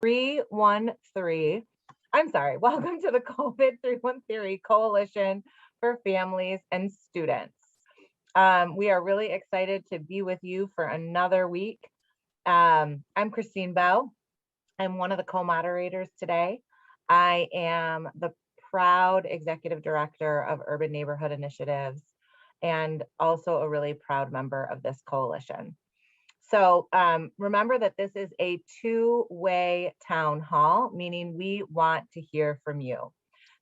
313. Welcome to the COVID313 Coalition for Families and Students. We are really excited to be with you for another week. I'm Christine Bell. I'm one of the co-moderators today. I am the proud executive director of Urban Neighborhood Initiatives and also a really proud member of this coalition. So remember that this is a two-way town hall, meaning we want to hear from you.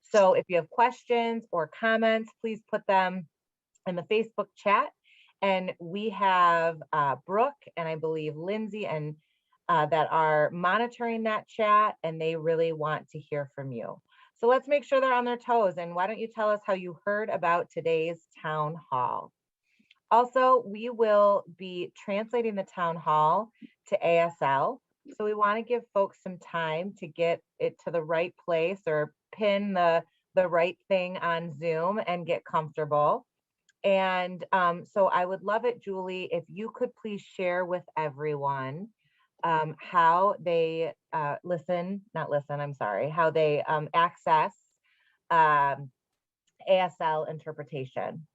So if you have questions or comments, please put them in the Facebook chat. And we have Brooke and I believe Lindsay and that are monitoring that chat, and they really want to hear from you. So let's make sure they're on their toes. And why don't you tell us how you heard about today's town hall? Also, we will be translating the town hall to ASL. So we want to give folks some time to get it to the right place or pin the right thing on Zoom and get comfortable. And so I would love it, Julie, if you could please share with everyone how they how they access ASL interpretation.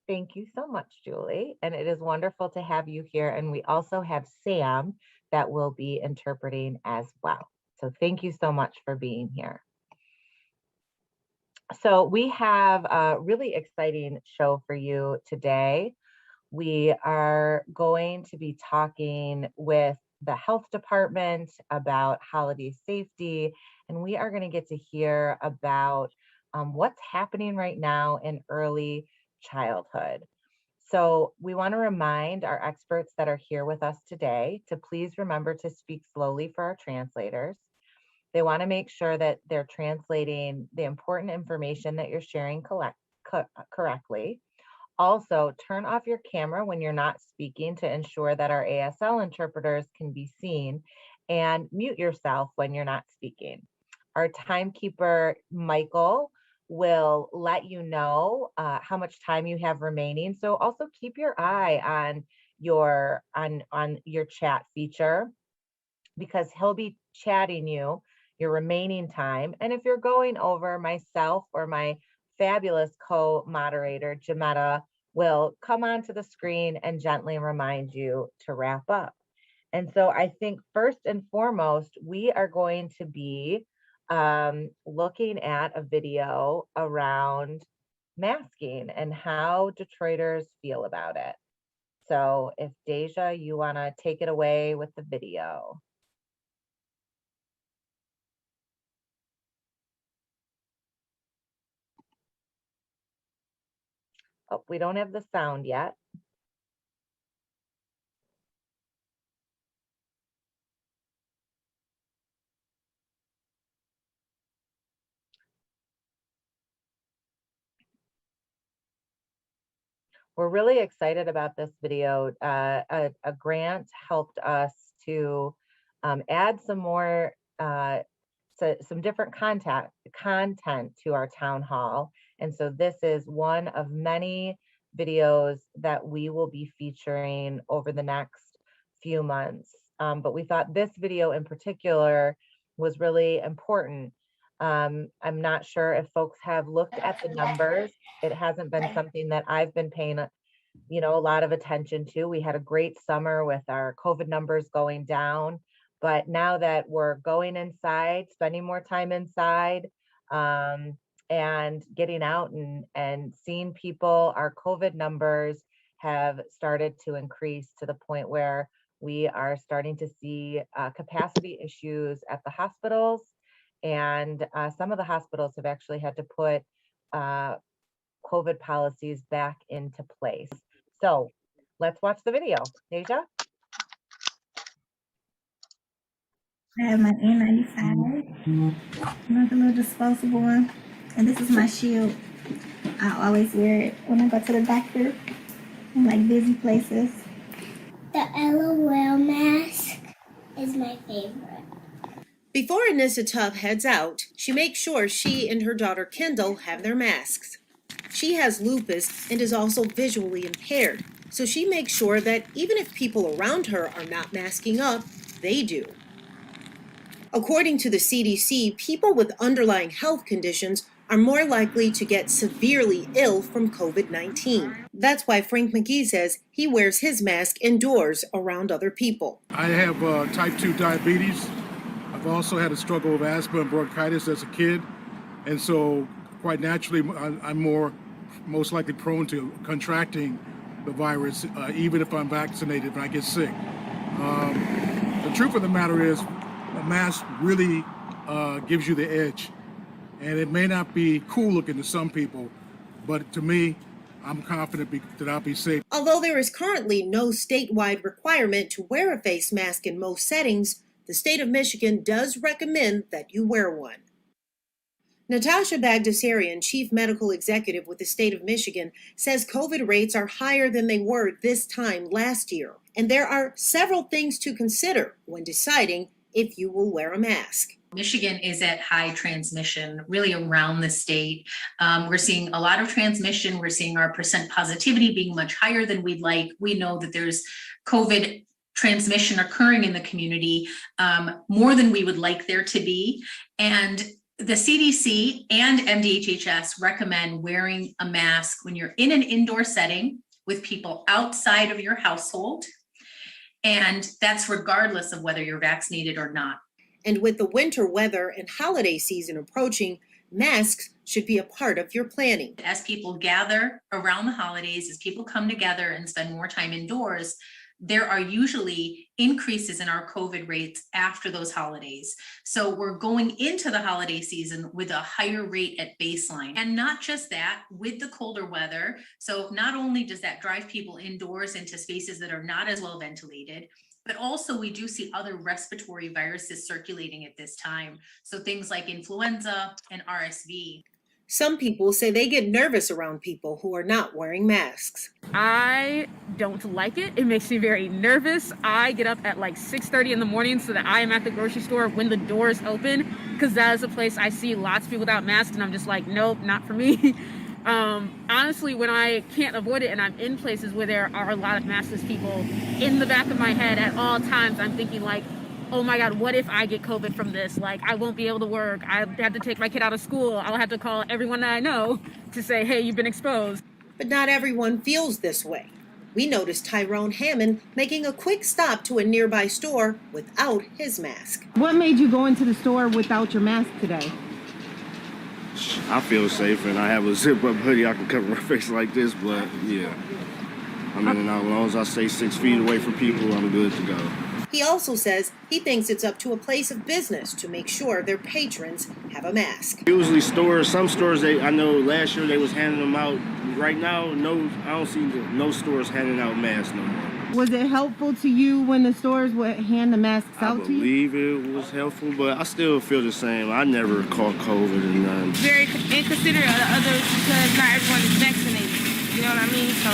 Thank you so much, Julie. And it is wonderful to have you here. And we also have Sam that will be interpreting as well. So thank you so much for being here. So we have a really exciting show for you today. We are going to be talking with the health department about holiday safety, and we are going to get to hear about what's happening right now in early childhood. So we want to remind our experts that are here with us today to please remember to speak slowly for our translators. They want to make sure that they're translating the important information that you're sharing correctly. Also, turn off your camera when you're not speaking to ensure that our ASL interpreters can be seen, and mute yourself when you're not speaking. Our timekeeper, Michael, will let you know how much time you have remaining. So also keep your eye on your chat feature, because he'll be chatting you your remaining time. And if you're going over, myself or my fabulous co-moderator, Jametta, will come onto the screen and gently remind you to wrap up. And so I think first and foremost, we are going to be looking at a video around masking and how Detroiters feel about it. So if Deja, you want to take it away with the video. Oh, we don't have the sound yet. We're really excited about this video. A grant helped us to add some more, some different content to our town hall. And so this is one of many videos that we will be featuring over the next few months. But we thought this video in particular was really important. I'm not sure if folks have looked at the numbers. It hasn't been something that I've been paying a lot of attention to. We had a great summer with our COVID numbers going down, but now that we're going inside, spending more time inside, and getting out and seeing people, our COVID numbers have started to increase to the point where we are starting to see capacity issues at the hospitals. And some of the hospitals have actually had to put COVID policies back into place. So let's watch the video. Deja? I have my N95, another little disposable one, and this is my shield. I always wear it when I go to the doctor. Like busy places. The LOL mask is my favorite. Before Anissa Tubb heads out, she makes sure she and her daughter Kendall have their masks. She has lupus and is also visually impaired, so she makes sure that even if people around her are not masking up, they do. According to the CDC, people with underlying health conditions are more likely to get severely ill from COVID-19. That's why Frank McGee says he wears his mask indoors around other people. I have type 2 diabetes. I've also had a struggle with asthma and bronchitis as a kid. And so quite naturally, I'm most likely prone to contracting the virus, even if I'm vaccinated, when I get sick. The truth of the matter is, a mask really gives you the edge. And it may not be cool looking to some people, but to me, I'm confident that I'll be safe. Although there is currently no statewide requirement to wear a face mask in most settings, the state of Michigan does recommend that you wear one. Natasha Bagdasarian, Chief Medical Executive with the state of Michigan, says COVID rates are higher than they were this time last year, and there are several things to consider when deciding if you will wear a mask. Michigan is at high transmission really around the state. We're seeing a lot of transmission. We're seeing our percent positivity being much higher than we'd like. We know that there's COVID transmission occurring in the community more than we would like there to be. And the CDC and MDHHS recommend wearing a mask when you're in an indoor setting with people outside of your household. And that's regardless of whether you're vaccinated or not. And with the winter weather and holiday season approaching, masks should be a part of your planning. As people gather around the holidays, as people come together and spend more time indoors, there are usually increases in our COVID rates after those holidays. So we're going into the holiday season with a higher rate at baseline. And not just that, with the colder weather. So not only does that drive people indoors into spaces that are not as well ventilated, but also we do see other respiratory viruses circulating at this time. So things like influenza and RSV. Some people say they get nervous around people who are not wearing masks. I don't like it. It makes me very nervous. I get up at like 6:30 in the morning so that I am at the grocery store when the doors open, because that is a place I see lots of people without masks and I'm just like, nope, not for me. Honestly, when I can't avoid it and I'm in places where there are a lot of maskless people, in the back of my head at all times, I'm thinking like, oh my God, what if I get COVID from this? Like, I won't be able to work. I have to take my kid out of school. I'll have to call everyone that I know to say, hey, you've been exposed. But not everyone feels this way. We noticed Tyrone Hammond making a quick stop to a nearby store without his mask. What made you go into the store without your mask today? I feel safe, and I have a zip-up hoodie. I can cover my face like this, but yeah. I'm in and out. As long as I stay 6 feet away from people, I'm good to go. He also says he thinks it's up to a place of business to make sure their patrons have a mask. Usually some stores, I know last year they was handing them out. Right now, no, I don't see no stores handing out masks no more. Was it helpful to you when the stores would hand the masks out to you? I believe it was helpful, but I still feel the same. I never caught COVID and nothing. Very inconsiderate of the others because not everyone is vaccinated. You know what I mean? So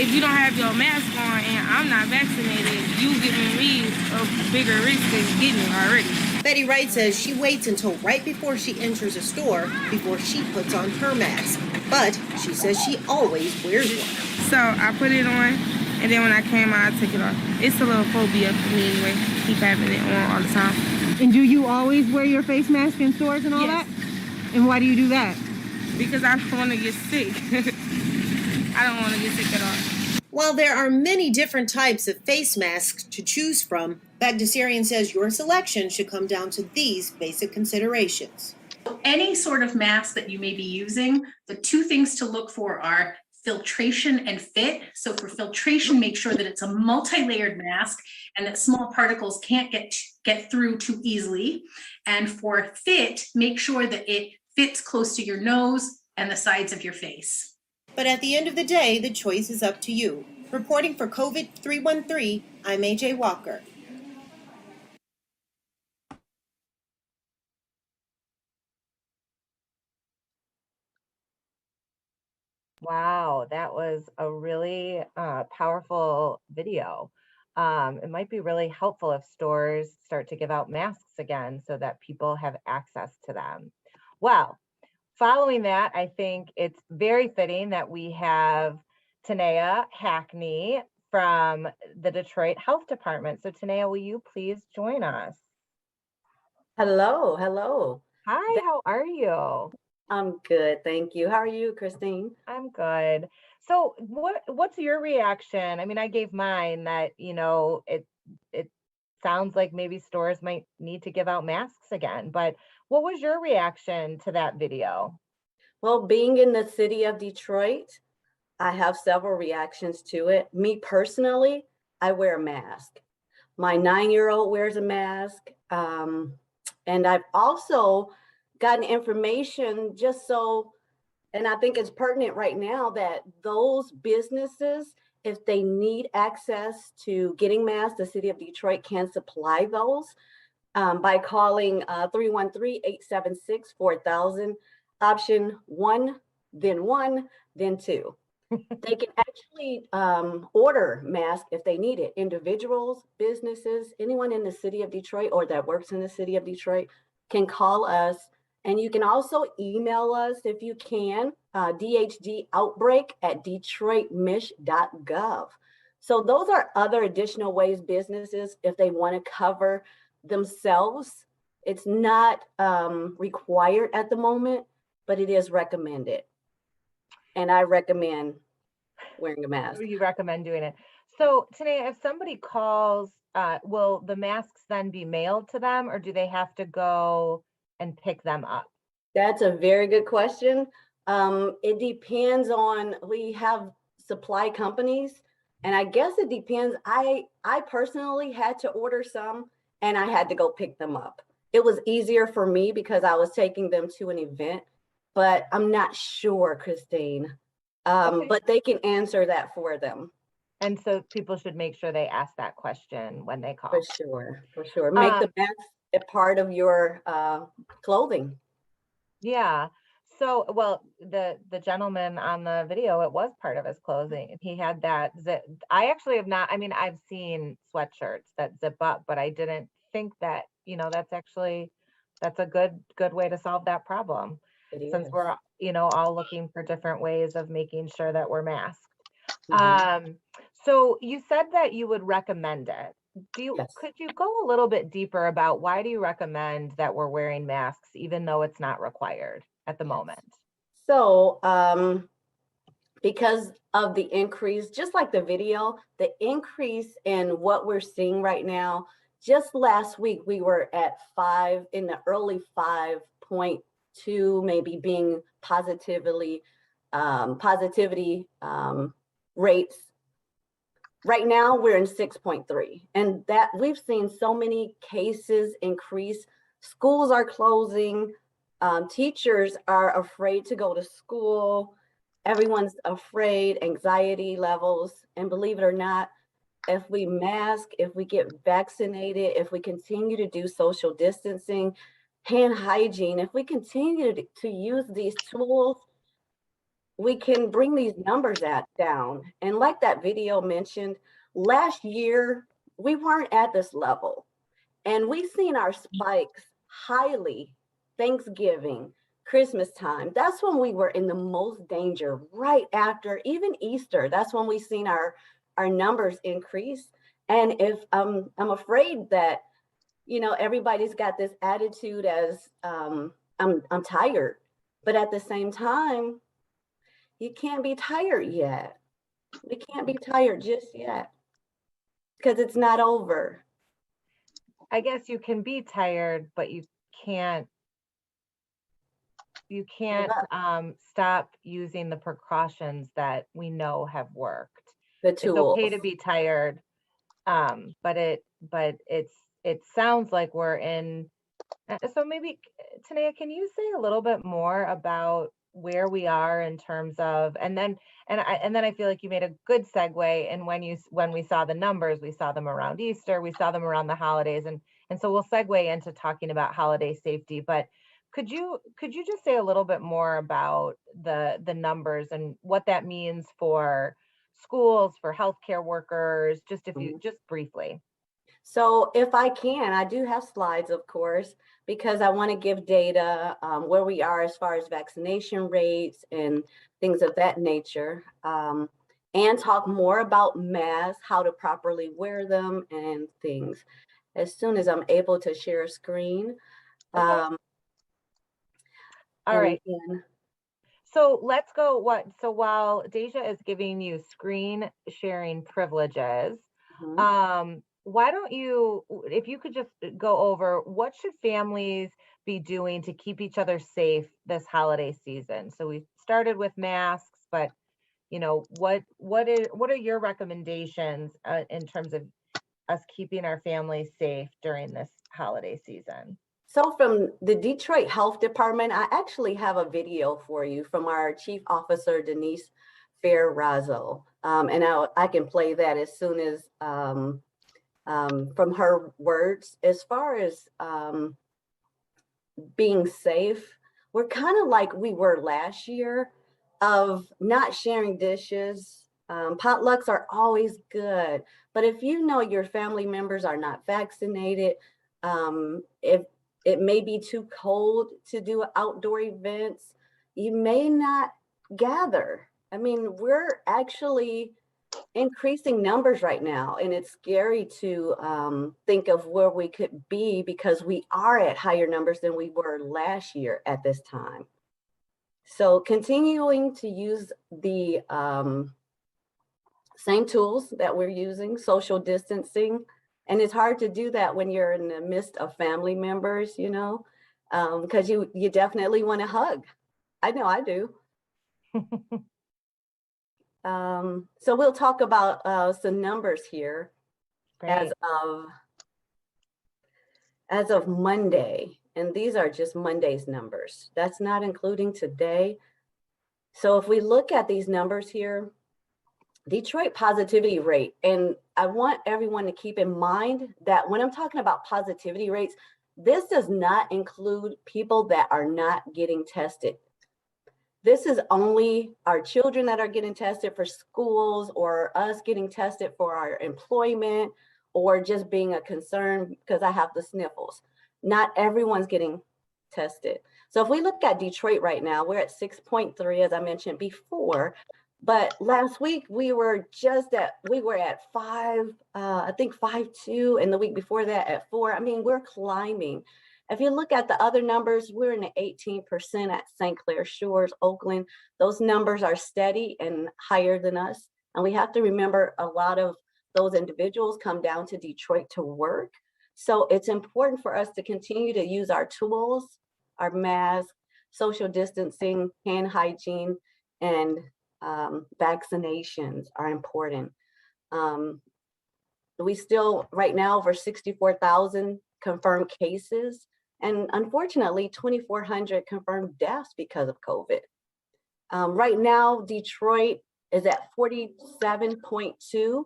if you don't have your mask on and I'm not vaccinated, you giving me a bigger risk than getting it already. Betty Wright says she waits until right before she enters a store before she puts on her mask. But she says she always wears one. So I put it on, and then when I came out, I took it off. It's a little phobia for me anyway. Keep having it on all the time. And do you always wear your face mask in stores and all Yes. that? And why do you do that? Because I don't want to get sick. I don't want to get sick at all. While there are many different types of face masks to choose from, Bagdasarian says your selection should come down to these basic considerations. Any sort of mask that you may be using, the two things to look for are filtration and fit. So for filtration, make sure that it's a multi-layered mask and that small particles can't get through too easily. And for fit, make sure that it fits close to your nose and the sides of your face. But at the end of the day, the choice is up to you. Reporting for COVID313, I'm AJ Walker. Wow, that that was a really powerful video. It might be really helpful if stores start to give out masks again so that people have access to them. Well, following that, I think it's very fitting that we have Tanaya Hackney from the Detroit Health Department. So Tanaya, will you please join us? Hello, hello. Hi, how are you? I'm good, thank you. How are you, Christine? I'm good. So what's your reaction? I mean, I gave mine that, it sounds like maybe stores might need to give out masks again, but what was your reaction to that video? Well, being in the city of Detroit, I have several reactions to it. Me personally, I wear a mask. My 9-year-old wears a mask. And I've also gotten information just so, and I think it's pertinent right now, that those businesses, if they need access to getting masks, the city of Detroit can supply those by calling 313-876-4000, option 1, then 2. They can actually order masks if they need it. Individuals, businesses, anyone in the city of Detroit or that works in the city of Detroit can call us. And you can also email us if you can, dhdOutbreak@detroitmich.gov. So those are other additional ways businesses, if they want to cover themselves. It's not required at the moment, but it is recommended. And I recommend wearing a mask. You recommend doing it. So Tanaya, if somebody calls, will the masks then be mailed to them, or do they have to go and pick them up? That's a very good question. It depends on, we have supply companies, and I guess it depends. I personally had to order some and I had to go pick them up. It was easier for me because I was taking them to an event, but I'm not sure, Christine. Okay. But they can answer that for them. And so people should make sure they ask that question when they call. For sure. Make the mask a part of your clothing. Yeah. So, well, the gentleman on the video, it was part of his clothing. He had that zip. I actually have not, I mean, I've seen sweatshirts that zip up, but I didn't think that, that's a good way to solve that problem. Since we're, all looking for different ways of making sure that we're masked. So you said that you would recommend it. Yes. Could you go a little bit deeper about why do you recommend that we're wearing masks, even though it's not required at the moment? So, because of the increase, just like the video, the increase in what we're seeing right now, just last week, we were at 5, in the early 5.2, maybe being positivity rates. Right now, we're in 6.3, and that we've seen so many cases increase. Schools are closing. Teachers are afraid to go to school. Everyone's afraid, anxiety levels. And believe it or not, if we mask, if we get vaccinated, if we continue to do social distancing, hand hygiene, if we continue to use these tools, we can bring these numbers down. And like that video mentioned, last year, we weren't at this level. And we've seen our spikes highly Thanksgiving, Christmas time. That's when we were in the most danger, right after even Easter. That's when we've seen our numbers increase. And if I'm afraid that, everybody's got this attitude as I'm tired, but at the same time, you can't be tired yet. We can't be tired just yet because it's not over. I guess you can be tired, but you can't stop using the precautions that we know have worked. The tools. It's okay to be tired, but it sounds like we're in. So maybe Tanaya, can you say a little bit more about where we are in terms of, and then I feel like you made a good segue. And when we saw the numbers, we saw them around Easter, we saw them around the holidays, and so we'll segue into talking about holiday safety. But could you just say a little bit more about the numbers and what that means for schools, for healthcare workers, just if you just briefly? So if I can, I do have slides, of course, because I want to give data where we are as far as vaccination rates and things of that nature, and talk more about masks, how to properly wear them and things. As soon as I'm able to share a screen. Okay. All right. Again, so let's go. So while Deja is giving you screen sharing privileges, why don't you, if you could just go over what should families be doing to keep each other safe this holiday season? So we started with masks, but what are your recommendations in terms of us keeping our families safe during this holiday season? So from the Detroit Health Department, I actually have a video for you from our Chief Officer, Denise Fair-Razzo. And I can play that as soon as from her words. As far as being safe, we're kind of like we were last year of not sharing dishes. Potlucks are always good, but if you know your family members are not vaccinated, if it may be too cold to do outdoor events, you may not gather. I mean, we're actually increasing numbers right now, and it's scary to think of where we could be because we are at higher numbers than we were last year at this time. So continuing to use the same tools that we're using, social distancing, and it's hard to do that when you're in the midst of family members, because you definitely want to hug. I know I do. So we'll talk about some numbers here. Great. As of Monday, and these are just Monday's numbers. That's not including today. So if we look at these numbers here, Detroit positivity rate, and I want everyone to keep in mind that when I'm talking about positivity rates, this does not include people that are not getting tested. This is only our children that are getting tested for schools, or us getting tested for our employment, or just being a concern because I have the sniffles. Not everyone's getting tested. So if we look at Detroit right now, we're at 6.3, as I mentioned before. But last week we were at 5, I think 5.2, and the week before that at 4. I mean, we're climbing. If you look at the other numbers, we're in the 18% at St. Clair Shores, Oakland. Those numbers are steady and higher than us. And we have to remember a lot of those individuals come down to Detroit to work. So it's important for us to continue to use our tools, our masks, social distancing, hand hygiene, and vaccinations are important. We still, right now, over 64,000 confirmed cases, and unfortunately, 2,400 confirmed deaths because of COVID. Right now, Detroit is at 47.2%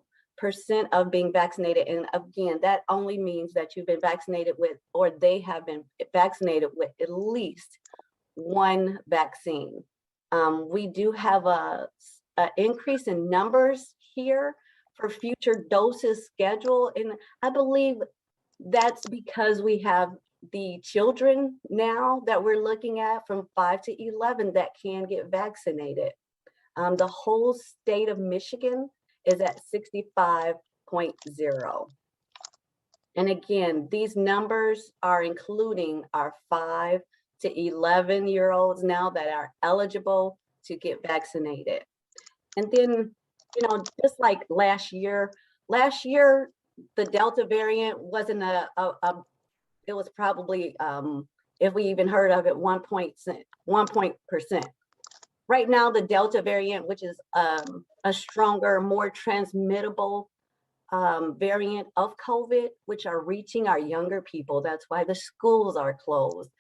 of being vaccinated. And again, that only means that you've been vaccinated with, or they have been vaccinated with at least one vaccine. We do have a increase in numbers here for future doses scheduled. And I believe that's because we have the children now that we're looking at from 5 to 11 that can get vaccinated. The whole state of Michigan is at 65.0. And again, these numbers are including our 5 to 11-year-olds now that are eligible to get vaccinated. And then, just like last year, the Delta variant wasn't it was probably, if we even heard of it, 1 percent. Right now, the Delta variant, which is a stronger, more transmittable variant of COVID, which are reaching our younger people. That's why the schools are closed,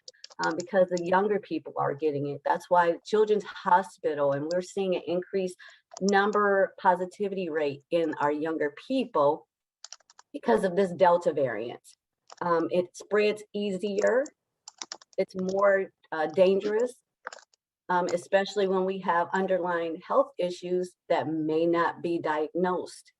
because the younger people are getting it. That's why Children's Hospital, and we're seeing an increased number positivity rate in our younger people because of this Delta variant. It spreads easier. It's more dangerous, especially when we have underlying health issues that may not be diagnosed.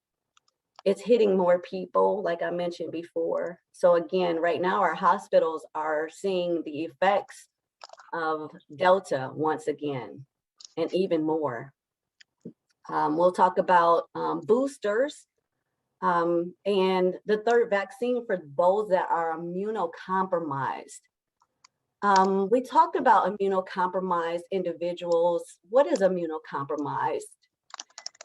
It's hitting more people, like I mentioned before. So again, right now our hospitals are seeing the effects of Delta once again, and even more. We'll talk about boosters and the third vaccine for those that are immunocompromised. We talked about immunocompromised individuals. What is immunocompromised?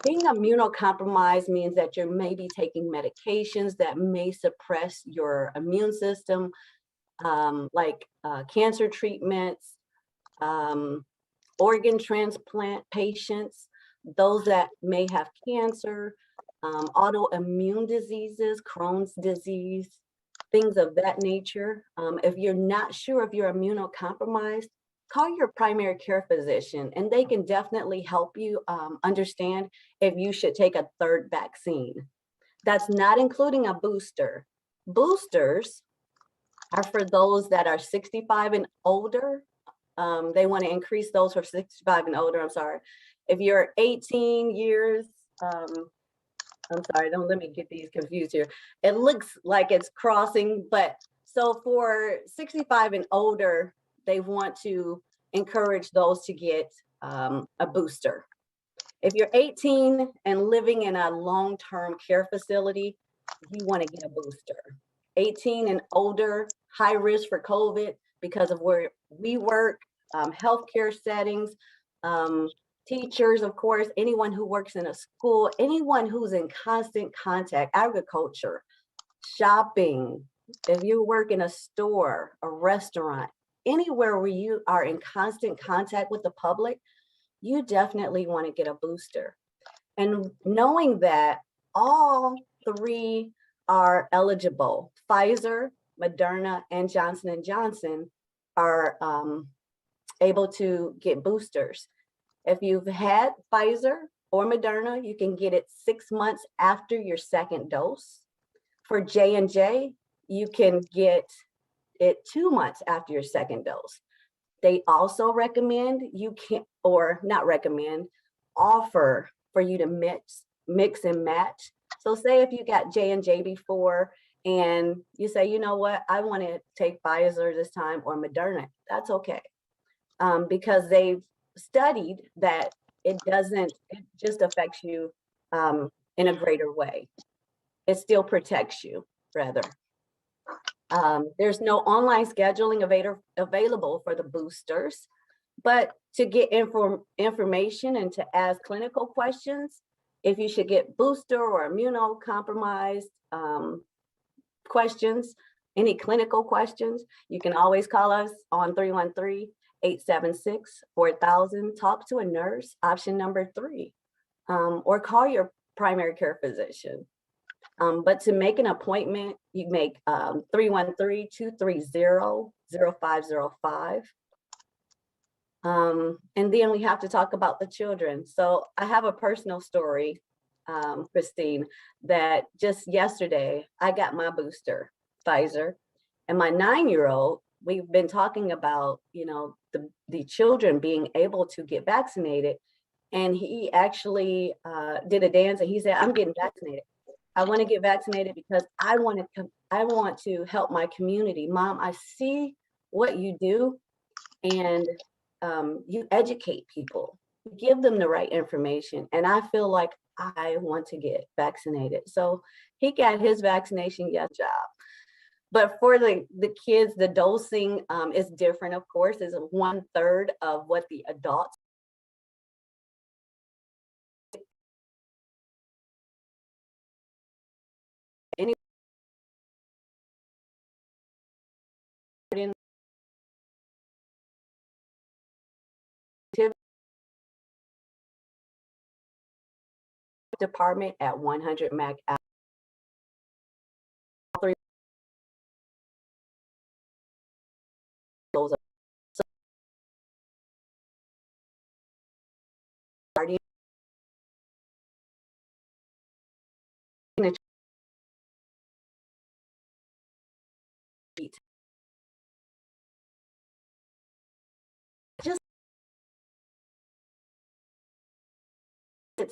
Being immunocompromised means that you're maybe taking medications that may suppress your immune system, like cancer treatments, organ transplant patients, those that may have cancer, autoimmune diseases, Crohn's disease, things of that nature. If you're not sure if you're immunocompromised, call your primary care physician and they can definitely help you understand if you should take a third vaccine. That's not including a booster. Boosters are for those that are 65 and older. They want to increase those for 65 and older, I'm sorry. If you're 18 years, I'm sorry, don't let me get these confused here. It looks like it's crossing, but so for 65 and older, they want to encourage those to get a booster. If you're 18 and living in a long-term care facility, you want to get a booster. 18 and older, high risk for COVID because of where we work, healthcare settings, teachers, of course, anyone who works in a school, anyone who's in constant contact, agriculture, shopping, if you work in a store, a restaurant, anywhere where you are in constant contact with the public, you definitely want to get a booster. And knowing that all three are eligible, Pfizer, Moderna, and Johnson & Johnson are able to get boosters. If you've had Pfizer or Moderna, you can get it 6 months after your second dose. For J&J, you can get it 2 months after your second dose. They also recommend you can, or not recommend, offer for you to mix and match. So say if you got J&J before and you say, you know what, I want to take Pfizer this time or Moderna, that's okay. Because they've studied that it just affects you in a greater way. It still protects you, rather. There's no online scheduling available for the boosters, but to get information and to ask clinical questions, if you should get booster or immunocompromised questions, any clinical questions, you can always call us on 313-876-4000, talk to a nurse, option number 3, or call your primary care physician. But to make an appointment, you make 313-230-0505. And then we have to talk about the children. So I have a personal story, Christine, that just yesterday I got my booster, Pfizer, and my 9-year-old, we've been talking about, you know, the children being able to get vaccinated. And he actually did a dance and he said, I'm getting vaccinated. I want to get vaccinated because I want to help my community. Mom, I see what you do, and you educate people, you give them the right information, and I feel like I want to get vaccinated. So he got his vaccination, yes, job. But for the kids, the dosing is different, of course. It's 1/3 of what the adults. Any department at 100 Mac. Those are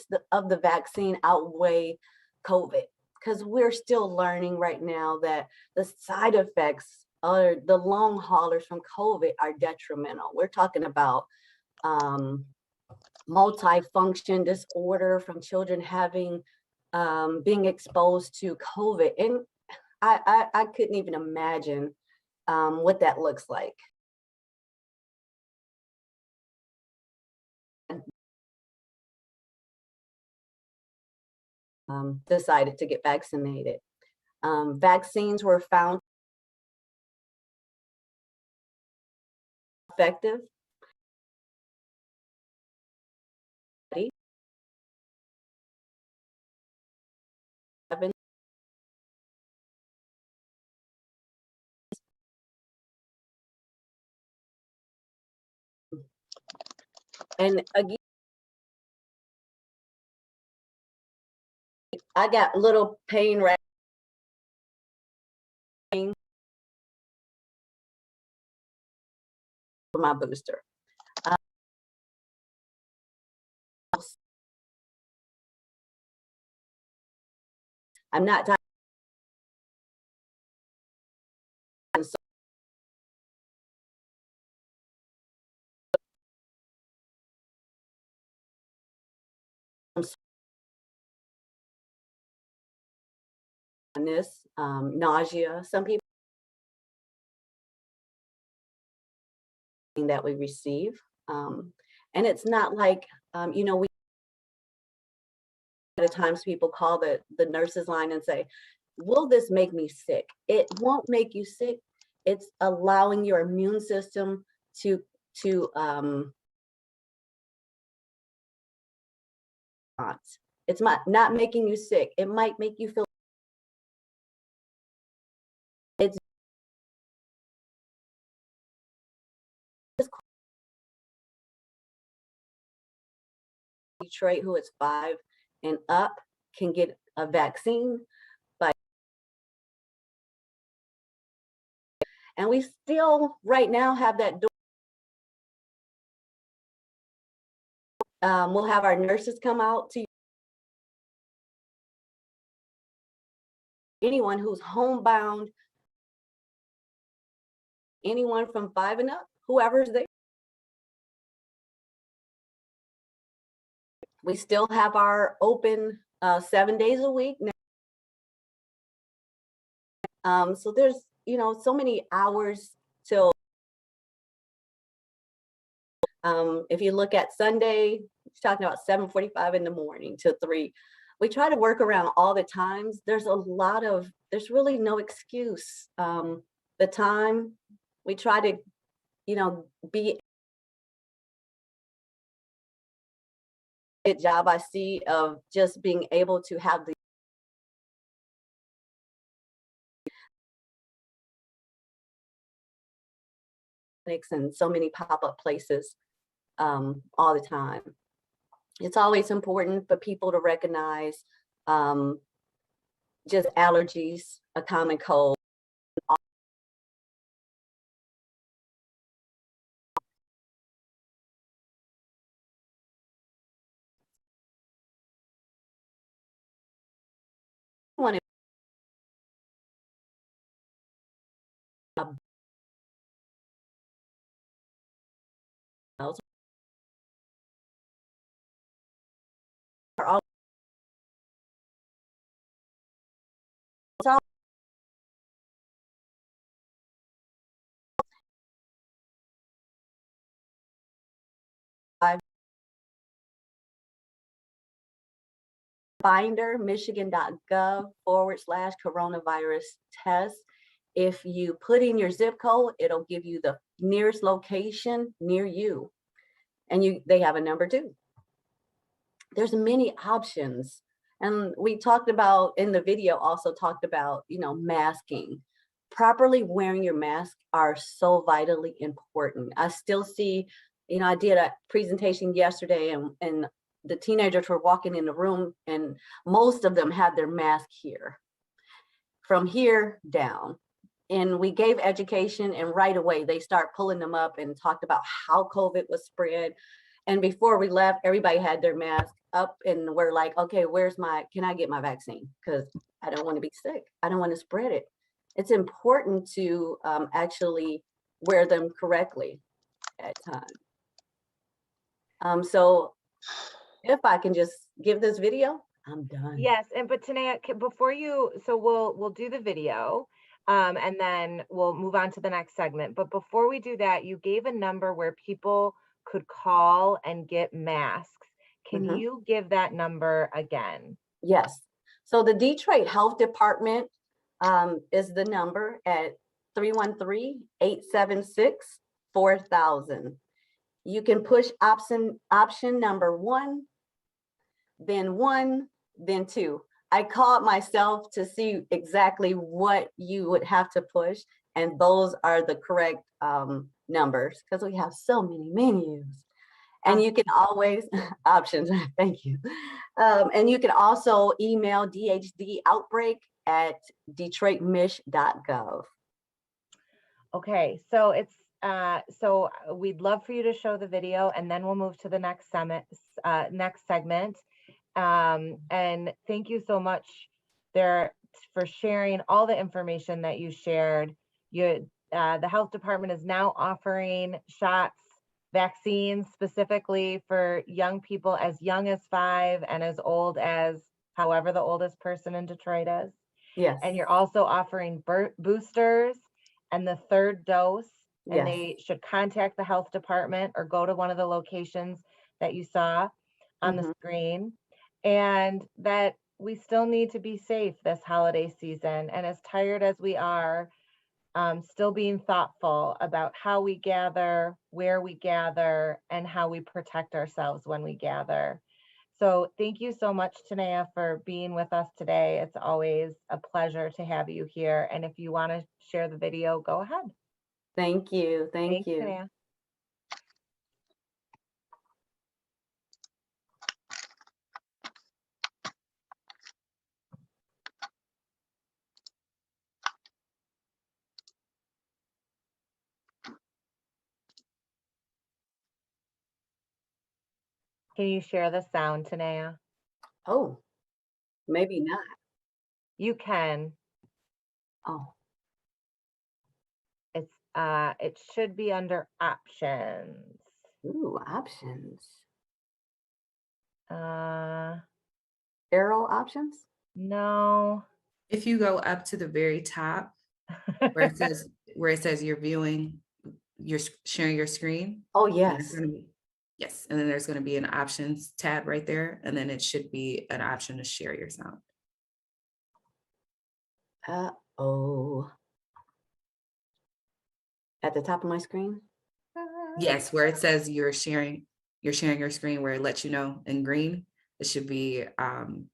benefits of the vaccine outweigh COVID, because we're still learning right now that the side effects or the long haulers from COVID are detrimental. We're talking about multifunction disorder from children having being exposed to COVID. And I couldn't even imagine what that looks like. Decided to get vaccinated. Vaccines were found effective. And again, I got little pain right for my booster. I'm not talking on this, nausea. Some people that we receive, and it's not like you know, we at times people call the nurses line and say, will this make me sick? It won't make you sick. It's allowing your immune system to it's not making you sick. It might make you feel it's Detroit, who is 5 and up, can get a vaccine, but and we still right now have that door. We'll have our nurses come out to anyone who's homebound, anyone from 5 and up, whoever's there. We still have our open 7 days a week now. So there's, you know, so many hours till if you look at Sunday, it's talking about 7:45 in the morning to 3. We try to work around all the times. There's really no excuse. The time we try to, you know, be a job I see of just being able to have the and so many pop-up places all the time. It's always important for people to recognize just allergies, a common cold. Are all binder, michigan.gov/coronavirus test. If you put in your zip code, it'll give you the nearest location near you. And they have a number too. There's many options. And we talked about in the video, also talked about, you know, masking. Properly wearing your mask are so vitally important. I still see, you know, I did a presentation yesterday and the teenagers were walking in the room and most of them had their mask here, from here down. And we gave education and right away they start pulling them up and talked about how COVID was spread. And before we left, everybody had their mask up and we're like, okay, can I get my vaccine? Because I don't want to be sick. I don't want to spread it. It's important to actually wear them correctly at times. So if I can just give this video, I'm done. Yes, but Tanaya, before you, so we'll do the video, and then we'll move on to the next segment. But before we do that, you gave a number where people could call and get masks. Can you give that number again? Yes. So the Detroit Health Department is the number at 313-876-4000. You can push option number 1, then 2. I called myself to see exactly what you would have to push, and those are the correct numbers because we have so many menus. And you can always options. Thank you. And you can also email DHD outbreak at detroitmich.gov. Okay, so it's so we'd love for you to show the video, and then we'll move to the next segment. And thank you so much there for sharing all the information that you shared. The health department is now offering vaccines specifically for young people as young as 5 and as old as however the oldest person in Detroit is. Yes. And you're also offering boosters and the 3rd dose. And they should contact the health department or go to one of the locations that you saw on the screen. And that we still need to be safe this holiday season. And as tired as we are, still being thoughtful about how we gather, where we gather, and how we protect ourselves when we gather. So thank you so much, Tanaya, for being with us today. It's always a pleasure to have you here. And if you want to share the video, go ahead. Thank you. Thank you. Tanaya. Can you share the sound, Tanaya? Oh, maybe not. You can. Oh. It's it should be under options. Ooh, options. Arrow options? No. If you go up to the very top where it says you're viewing, you're sharing your screen. Oh, yes. Yes, and then there's going to be an options tab right there, and then it should be an option to share your sound. Uh-oh. At the top of my screen? Yes, where it says you're sharing your screen, where it lets you know in green, it should be an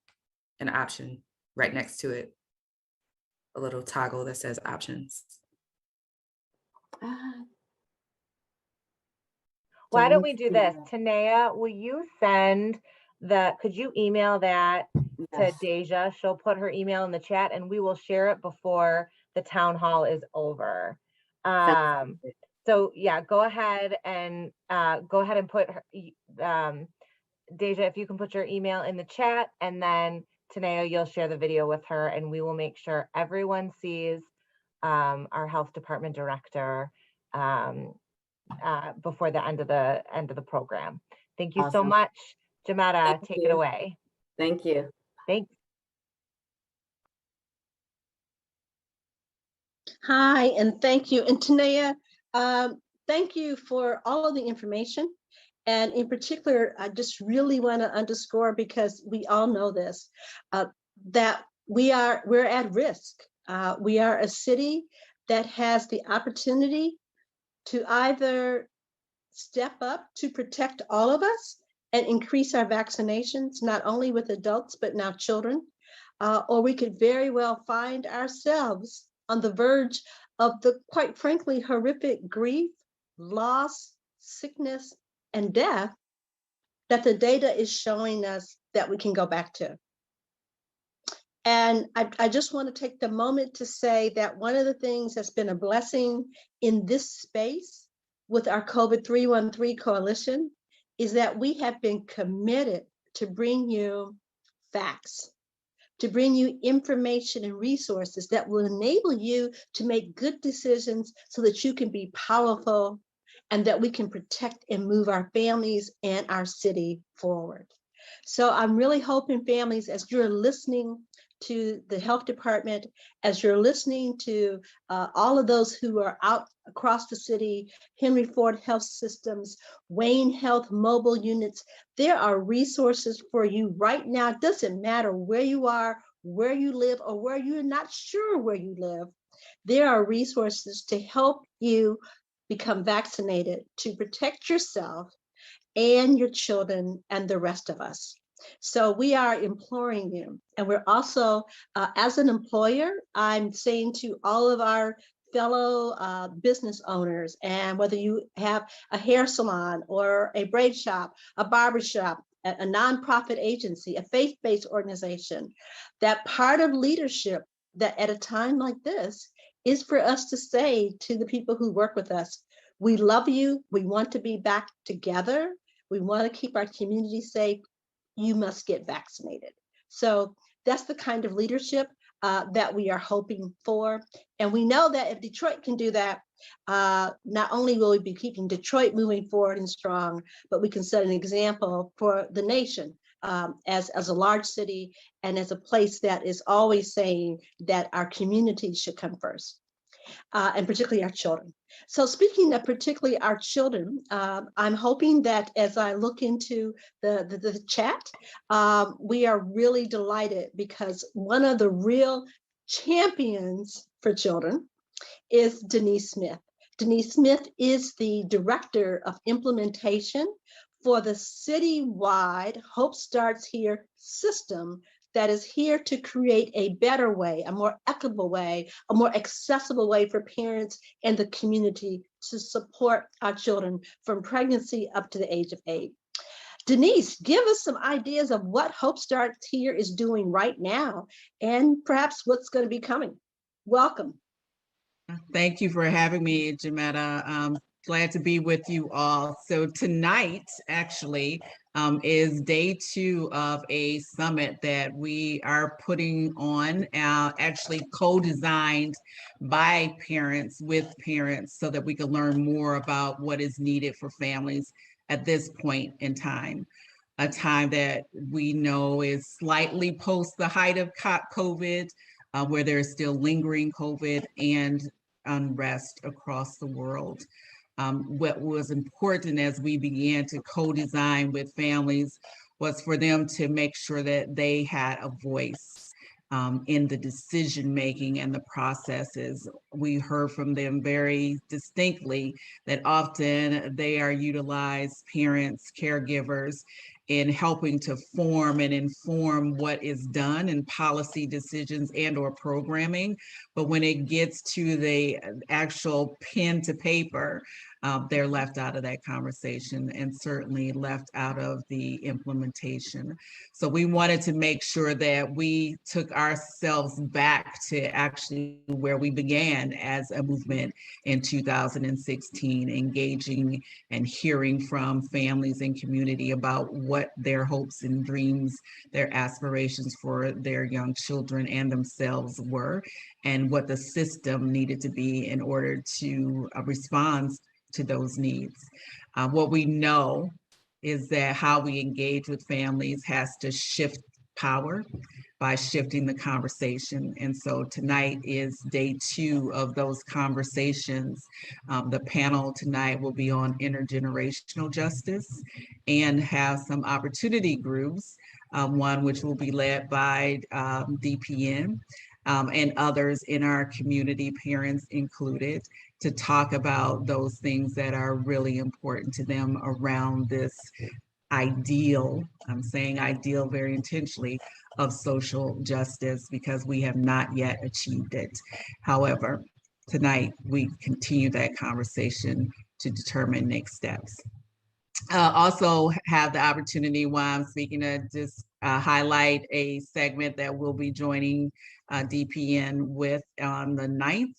option right next to it, a little toggle that says options. Why don't we do this? Tanaya, will you could you email that to Deja? She'll put her email in the chat and we will share it before the town hall is over. So yeah, go ahead and put her, Deja, if you can put your email in the chat, and then Tanaya, you'll share the video with her and we will make sure everyone sees our health department director before the end of the program. Thank you so much. Jametta, take it away. Thank you. Thanks. Hi, and thank you. And Tanaya, thank you for all of the information. And in particular, I just really want to underscore, because we all know this, that we're at risk. We are a city that has the opportunity to either step up to protect all of us and increase our vaccinations, not only with adults, but now children, or we could very well find ourselves on the verge of the, quite frankly, horrific grief, loss, sickness, and death that the data is showing us that we can go back to. And I just want to take the moment to say that one of the things that's been a blessing in this space with our COVID313 coalition is that we have been committed to bring you facts, to bring you information and resources that will enable you to make good decisions so that you can be powerful and that we can protect and move our families and our city forward. So I'm really hoping, families, as you're listening to the health department, as you're listening to all of those who are out across the city, Henry Ford Health Systems, Wayne Health mobile units, there are resources for you right now. It doesn't matter where you are, where you live, or where you're not sure where you live. There are resources to help you become vaccinated, to protect yourself and your children and the rest of us. So we are imploring you. And we're also, as an employer, I'm saying to all of our fellow business owners, and whether you have a hair salon or a braid shop, a barber shop, a nonprofit agency, a faith-based organization, that part of leadership that at a time like this is for us to say to the people who work with us, we love you, we want to be back together, we want to keep our community safe, you must get vaccinated. So that's the kind of leadership that we are hoping for. And we know that if Detroit can do that, not only will we be keeping Detroit moving forward and strong, but we can set an example for the nation as a large city and as a place that is always saying that our community should come first. And particularly our children. So speaking of particularly our children, I'm hoping that as I look into the chat, we are really delighted because one of the real champions for children is Denise Smith. Denise Smith is the Director of Implementation for the citywide Hope Starts Here system that is here to create a better way, a more equitable way, a more accessible way for parents and the community to support our children from pregnancy up to the age of 8. Denise, give us some ideas of what Hope Starts Here is doing right now and perhaps what's going to be coming. Welcome. Thank you for having me, Jametta. Glad to be with you all. So tonight, actually, is day 2 of a summit that we are putting on, actually co-designed by parents with parents so that we can learn more about what is needed for families at this point in time. A time that we know is slightly post the height of COVID, where there's still lingering COVID and unrest across the world. What was important as we began to co-design with families was for them to make sure that they had a voice in the decision-making and the processes. We heard from them very distinctly that often they are utilized, parents, caregivers, in helping to form and inform what is done in policy decisions and or programming. But when it gets to the actual pen to paper, they're left out of that conversation and certainly left out of the implementation. So we wanted to make sure that we took ourselves back to actually where we began as a movement in 2016, engaging and hearing from families and community about what their hopes and dreams, their aspirations for their young children and themselves were, and what the system needed to be in order to respond to those needs. What we know is that how we engage with families has to shift power by shifting the conversation. And so tonight is day 2 of those conversations. The panel tonight will be on intergenerational justice and have some opportunity groups, one which will be led by DPN and others in our community, parents included, to talk about those things that are really important to them around this ideal, I'm saying ideal very intentionally, of social justice, because we have not yet achieved it. However, tonight we continue that conversation to determine next steps. Also have the opportunity while I'm speaking to just highlight a segment that we'll be joining DPN with on the 9th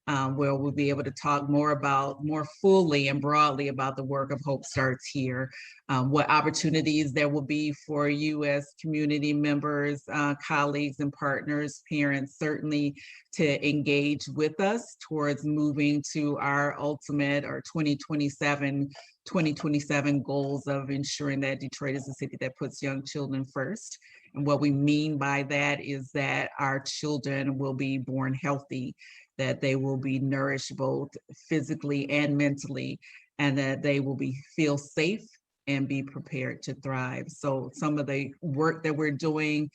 where we'll be able to talk more fully and broadly about the work of Hope Starts Here, what opportunities there will be for you as community members, colleagues and partners, parents, certainly to engage with us towards moving to our ultimate or 2027 goals of ensuring that Detroit is a city that puts young children first. And what we mean by that is that our children will be born healthy, that they will be nourished both physically and mentally, and that they will feel safe and be prepared to thrive. So some of the work that we're doing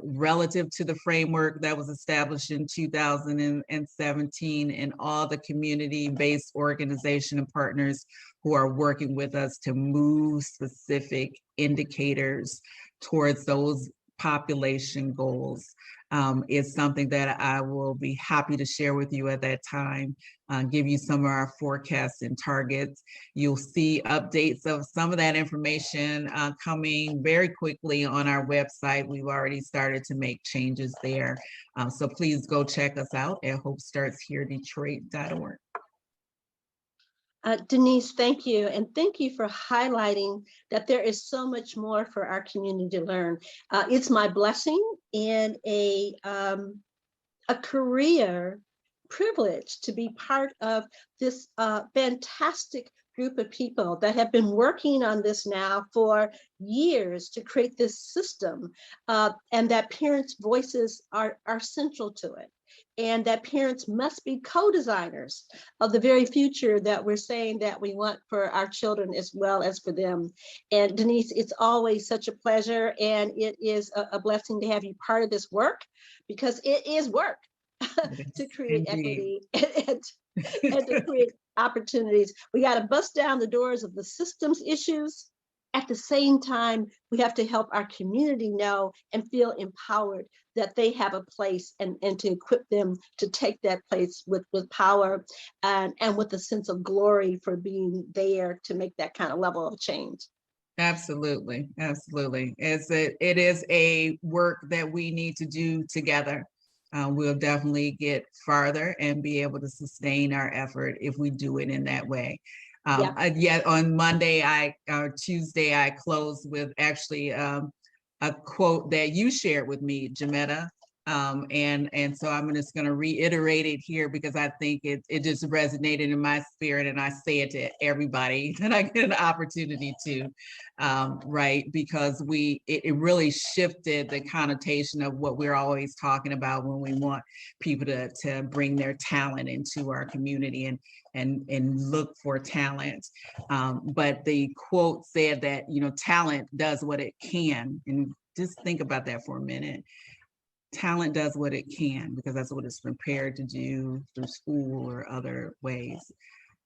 relative to the framework that was established in 2017 and all the community-based organization and partners who are working with us to move specific indicators towards those population goals is something that I will be happy to share with you at that time, give you some of our forecasts and targets. You'll see updates of some of that information coming very quickly on our website. We've already started to make changes there. So please go check us out at hopestartsheredetroit.org. Denise, thank you. And thank you for highlighting that there is so much more for our community to learn. It's my blessing and a career privilege to be part of this fantastic group of people that have been working on this now for years to create this system, and that parents' voices are central to it. And that parents must be co-designers of the very future that we're saying that we want for our children as well as for them. And Denise, it's always such a pleasure, and it is a blessing to have you part of this work, because it is work to create equity and to create opportunities. We got to bust down the doors of the systems issues. At the same time, we have to help our community know and feel empowered that they have a place, and to equip them to take that place with power and with a sense of glory for being there to make that kind of level of change. Absolutely, absolutely. It is a work that we need to do together. We'll definitely get farther and be able to sustain our effort if we do it in that way. Yet on Monday, Tuesday, I closed with actually a quote that you shared with me, Jametta. And so I'm just going to reiterate it here because I think it just resonated in my spirit, and I say it to everybody that I get an opportunity to, right? Because it really shifted the connotation of what we're always talking about when we want people to bring their talent into our community and look for talent. But the quote said that, talent does what it can. And just think about that for a minute. Talent does what it can because that's what it's prepared to do through school or other ways.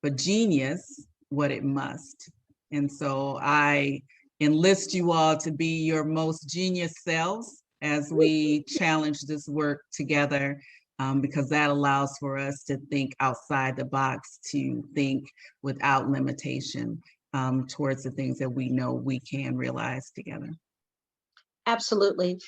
But genius, what it must. And so I enlist you all to be your most genius selves as we challenge this work together, because that allows for us to think outside the box, to think without limitation towards the things that we know we can realize together. Absolutely.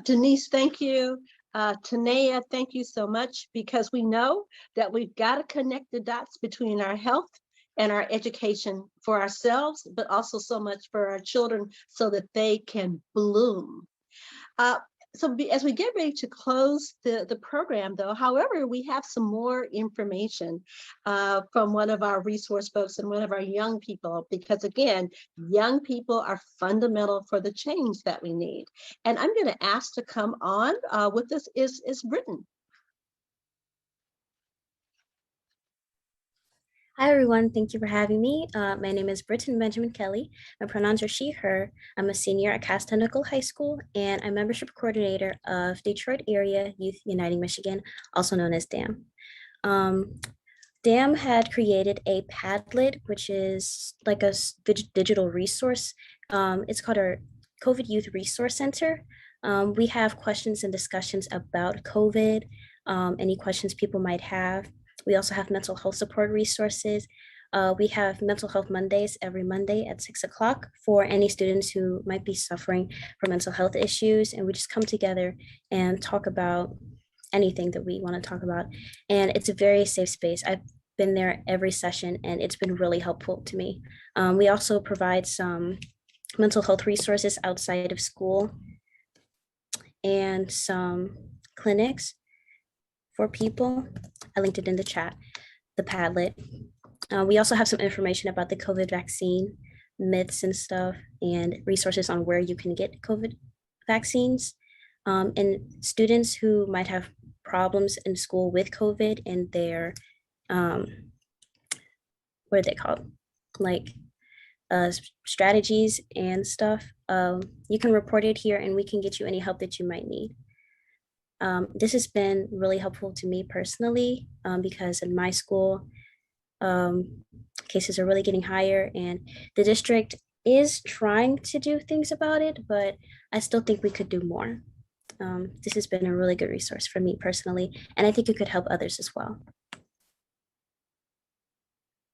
Denise, thank you. Tanaya, thank you so much, because we know that we've got to connect the dots between our health and our education for ourselves, but also so much for our children so that they can bloom. So as we get ready to close the program, though, however, we have some more information from one of our resource folks and one of our young people, because again, young people are fundamental for the change that we need. And I'm going to ask to come on with us is Britton. Hi, everyone. Thank you for having me. My name is Britton Benjamin Kelly. My pronouns are she, her. I'm a senior at Cass Technical High School, and I'm membership coordinator of Detroit Area Youth Uniting Michigan, also known as DAM. DAM had created a Padlet, which is like a digital resource. It's called our COVID Youth Resource Center. We have questions and discussions about COVID, any questions people might have. We also have mental health support resources. We have Mental Health Mondays every Monday at 6 o'clock for any students who might be suffering from mental health issues. And we just come together and talk about anything that we want to talk about. And it's a very safe space. I've been there every session and it's been really helpful to me. We also provide some mental health resources outside of school and some clinics for people. I linked it in the chat, the Padlet. We also have some information about the COVID vaccine, myths and stuff, and resources on where you can get COVID vaccines. And students who might have problems in school with COVID and their, what are they called? Like strategies and stuff, you can report it here and we can get you any help that you might need. This has been really helpful to me personally because in my school, cases are really getting higher and the district is trying to do things about it, but I still think we could do more. This has been a really good resource for me personally, and I think it could help others as well.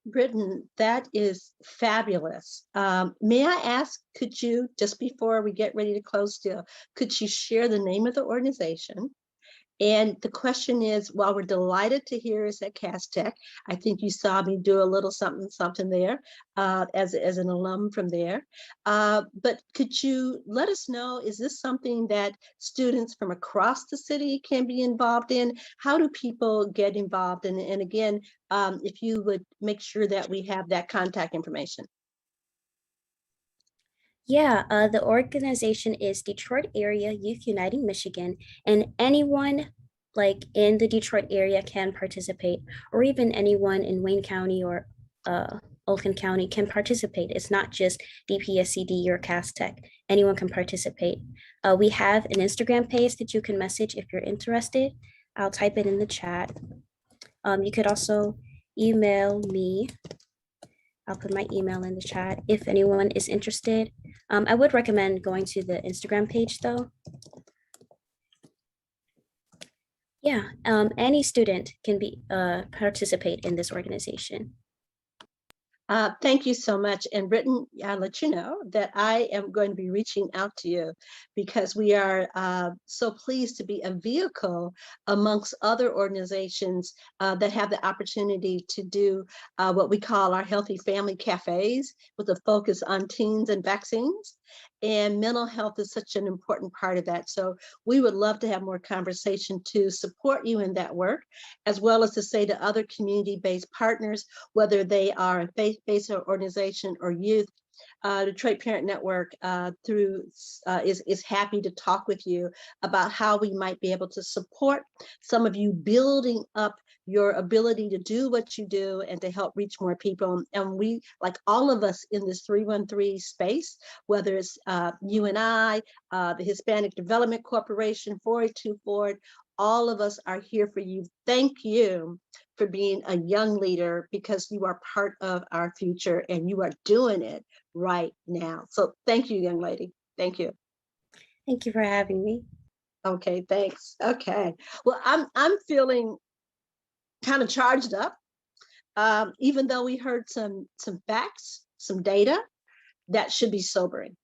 Britton, that is fabulous. May I ask, could you, just before we get ready to close still, could you share the name of the organization? And the question is, while we're delighted to hear us at Cass Tech, I think you saw me do a little something there as an alum from there. But could you let us know, is this something that students from across the city can be involved in? How do people get involved? And again, if you would make sure that we have that contact information. Yeah, the organization is Detroit Area Youth Uniting Michigan, and anyone like in the Detroit area can participate, or even anyone in Wayne County or Oakland County can participate. It's not just DPSCD or Cass Tech. Anyone can participate. We have an Instagram page that you can message if you're interested. I'll type it in the chat. You could also email me. I'll put my email in the chat if anyone is interested. I would recommend going to the Instagram page though. Yeah, any student can be participate in this organization. Thank you so much. And Britton, I'll let you know that I am going to be reaching out to you because we are so pleased to be a vehicle amongst other organizations that have the opportunity to do what we call our Healthy Family Cafes with a focus on teens and vaccines. And mental health is such an important part of that. So we would love to have more conversation to support you in that work, as well as to say to other community-based partners, whether they are a faith-based organization or youth. Detroit Parent Network is happy to talk with you about how we might be able to support some of you building up your ability to do what you do and to help reach more people. And we, like all of us in this 313 space, whether it's you and I, the Hispanic Development Corporation, 482 Forward, all of us are here for you. Thank you for being a young leader because you are part of our future and you are doing it right now. So thank you, young lady. Thank you. Thank you for having me. Okay, thanks. Okay. Well, I'm feeling kind of charged up, even though we heard some facts, some data that should be sobering,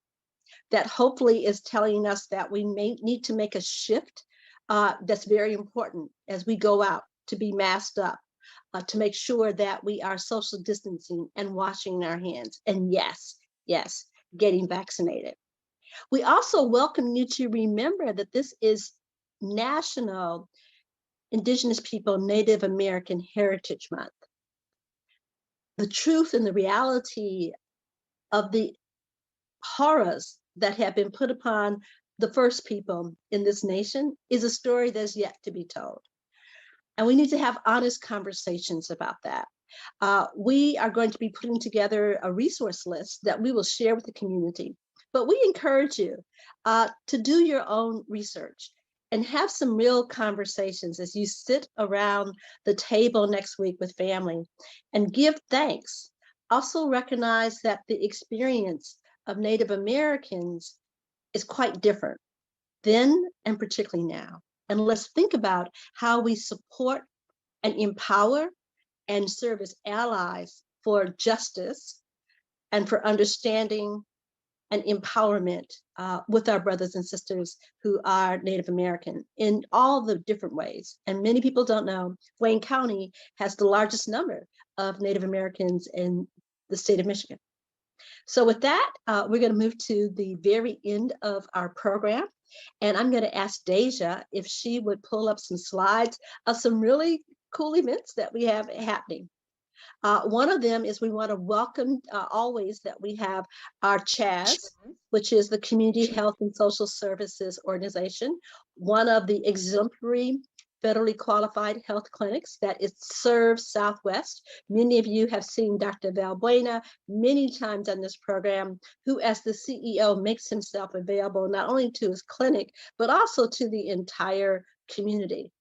that hopefully is telling us that we may need to make a shift that's very important as we go out to be masked up, to make sure that we are social distancing and washing our hands. And yes, getting vaccinated. We also welcome you to remember that this is National Indigenous People Native American Heritage Month. The truth and the reality of the horrors that have been put upon the first people in this nation is a story that's yet to be told. And we need to have honest conversations about that. We are going to be putting together a resource list that we will share with the community, but we encourage you to do your own research and have some real conversations as you sit around the table next week with family and give thanks. Also recognize that the experience of Native Americans is quite different then and particularly now. And let's think about how we support and empower and serve as allies for justice and for understanding and empowerment with our brothers and sisters who are Native American in all the different ways. And many people don't know, Wayne County has the largest number of Native Americans in the state of Michigan. So with that, we're going to move to the very end of our program. And I'm going to ask Deja if she would pull up some slides of some really cool events that we have happening. One of them is we want to welcome always that we have our CHAS, which is the Community Health and Social Services Organization, one of the exemplary federally qualified health clinics that it serves Southwest. Many of you have seen Dr. Valbuena many times on this program, who as the CEO makes himself available not only to his clinic, but also to the entire community.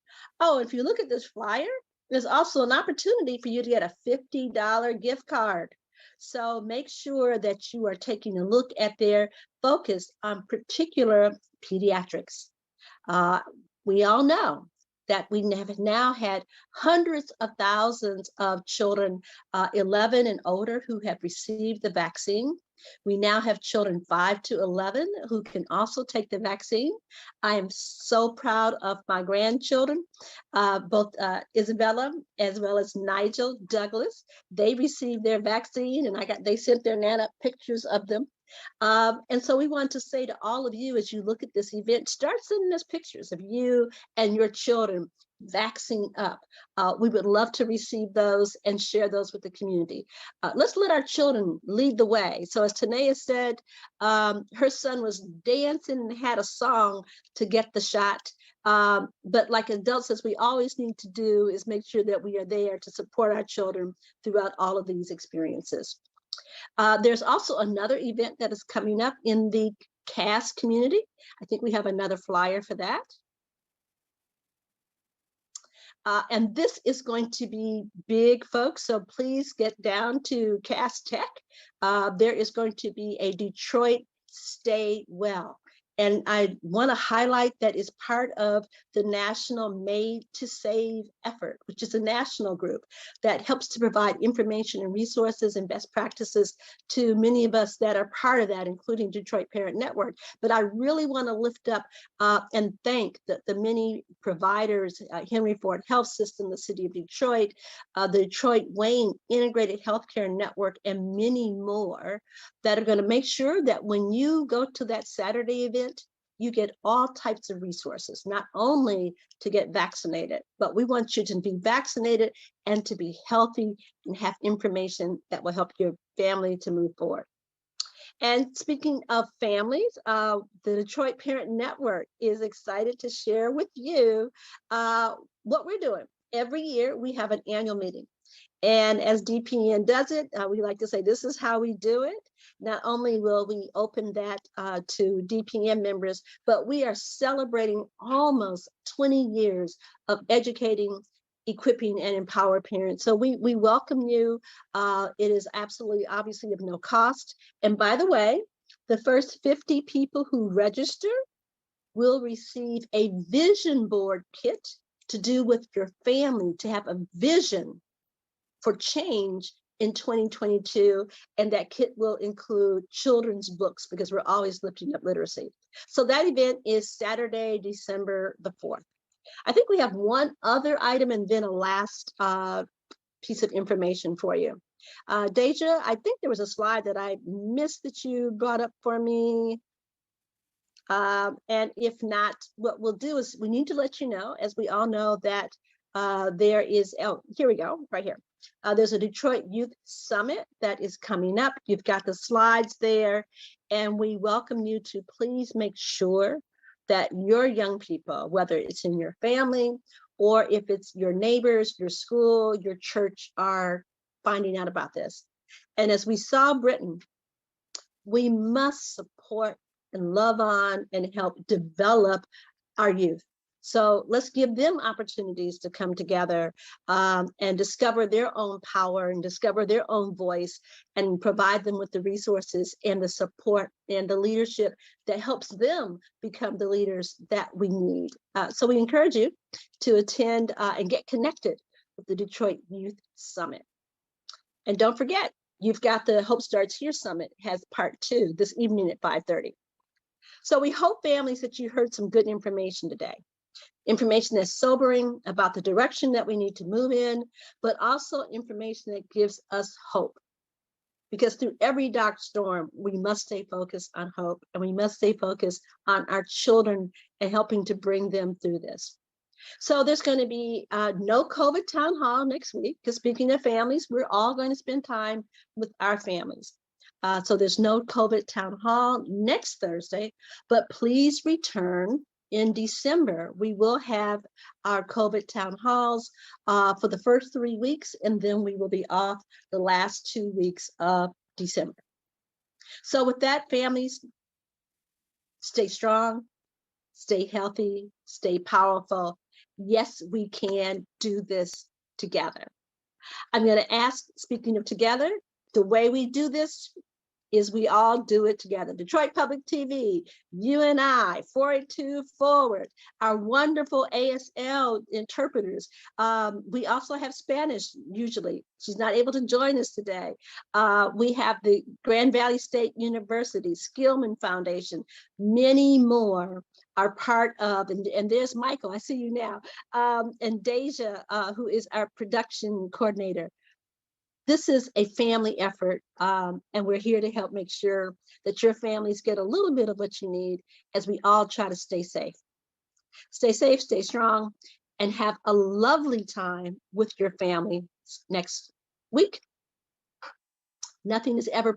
Oh, if you look at this flyer, there's also an opportunity for you to get a $50 gift card. So make sure that you are taking a look at their focus on particular pediatrics. We all know that we have now had hundreds of thousands of children 11 and older who have received the vaccine. We now have children 5 to 11 who can also take the vaccine. I am so proud of my grandchildren, both Isabella as well as Nigel Douglas. They received their vaccine, and they sent their nana pictures of them. And so we want to say to all of you, as you look at this event, start sending us pictures of you and your children vaccine up. We would love to receive those and share those with the community. Let's let our children lead the way. So as Tanaya said, her son was dancing and had a song to get the shot. But like adults, as we always need to do, is make sure that we are there to support our children throughout all of these experiences. There's also another event that is coming up in the CAS community. I think we have another flyer for that. And this is going to be big, folks, so please get down to CAS Tech. There is going to be a Detroit Stay Well. And I want to highlight that is part of the National Made to Save effort, which is a national group that helps to provide information and resources and best practices to many of us that are part of that, including Detroit Parent Network. But I really want to lift up and thank the many providers, Henry Ford Health System, the City of Detroit, the Detroit Wayne Integrated Healthcare Network, and many more that are going to make sure that when you go to that Saturday event, you get all types of resources, not only to get vaccinated, but we want you to be vaccinated and to be healthy and have information that will help your family to move forward. And speaking of families, the Detroit Parent Network is excited to share with you what we're doing. Every year we have an annual meeting. And as DPN does it, we like to say this is how we do it. Not only will we open that to DPN members, but we are celebrating almost 20 years of educating, equipping, and empower parents. So we welcome you. It is absolutely, obviously, of no cost. And by the way, the first 50 people who register will receive a vision board kit to do with your family, to have a vision for change in 2022, and that kit will include children's books because we're always lifting up literacy. So that event is Saturday, December the 4th. I think we have one other item and then a last piece of information for you. Deja, I think there was a slide that I missed that you brought up for me. And if not, what we'll do is we need to let you know, as we all know, that there is, oh, here we go, right here. There's a Detroit Youth Summit that is coming up. You've got the slides there, and we welcome you to please make sure that your young people, whether it's in your family or if it's your neighbors, your school, your church, are finding out about this. And as we saw Britain, we must support and love on and help develop our youth. So let's give them opportunities to come together and discover their own power and discover their own voice, and provide them with the resources and the support and the leadership that helps them become the leaders that we need. So we encourage you to attend and get connected with the Detroit Youth Summit. And don't forget, you've got the Hope Starts Here Summit has part 2 this evening at 5:30. So we hope, families, that you heard some good information today. Information that's sobering about the direction that we need to move in, but also information that gives us hope. Because through every dark storm, we must stay focused on hope, and we must stay focused on our children and helping to bring them through this. So there's going to be no COVID town hall next week, because speaking of families, we're all going to spend time with our families. So there's no COVID town hall next Thursday, but please return in December. We will have our COVID town halls for the first 3 weeks, and then we will be off the last 2 weeks of December. So with that, families, stay strong, stay healthy, stay powerful. Yes, we can do this together. I'm going to ask, speaking of together, the way we do this is we all do it together. Detroit Public TV, you and I, 482 Forward, our wonderful ASL interpreters. We also have Spanish usually. She's not able to join us today. We have the Grand Valley State University, Skillman Foundation, many more are part of, and there's Michael, I see you now, and Deja, who is our production coordinator. This is a family effort, and we're here to help make sure that your families get a little bit of what you need as we all try to stay safe. Stay safe, stay strong, and have a lovely time with your family next week. Nothing is ever